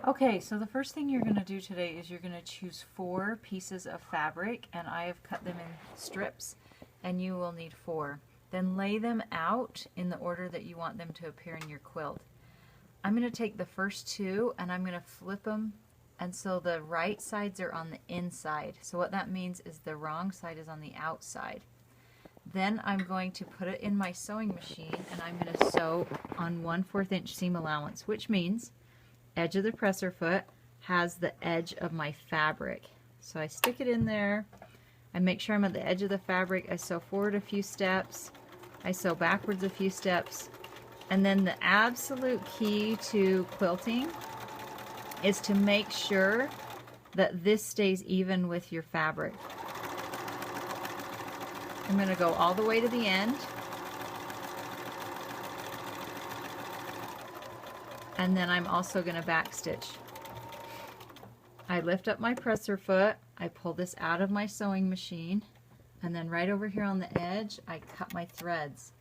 Okay, so the first thing you're going to do today is you're going to choose 4 pieces of fabric, and I have cut them in strips, and you will need 4. Then lay them out in the order that you want them to appear in your quilt. I'm going to take the first 2 and I'm going to flip them, and so the right sides are on the inside. So what that means is the wrong side is on the outside. Then I'm going to put it in my sewing machine, and I'm going to sew on 1/4 inch seam allowance, which means edge of the presser foot has the edge of my fabric. So I stick it in there, I make sure I'm at the edge of the fabric, I sew forward a few steps, I sew backwards a few steps, and then the absolute key to quilting is to make sure that this stays even with your fabric. I'm going to go all the way to the end, and then I'm also going to backstitch. I lift up my presser foot, I pull this out of my sewing machine, and then right over here on the edge I cut my threads.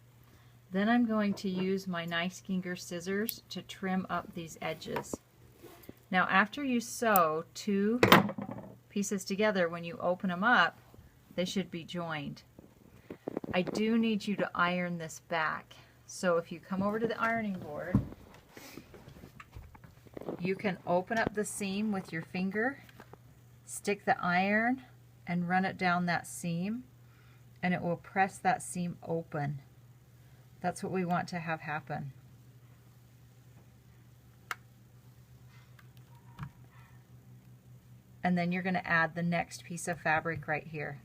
Then I'm going to use my nice Ginger scissors to trim up these edges. Now after you sew 2 pieces together, when you open them up, they should be joined. I do need you to iron this back. So if you come over to the ironing board, you can open up the seam with your finger, stick the iron, and run it down that seam, and it will press that seam open. That's what we want to have happen. And then you're going to add the next piece of fabric right here.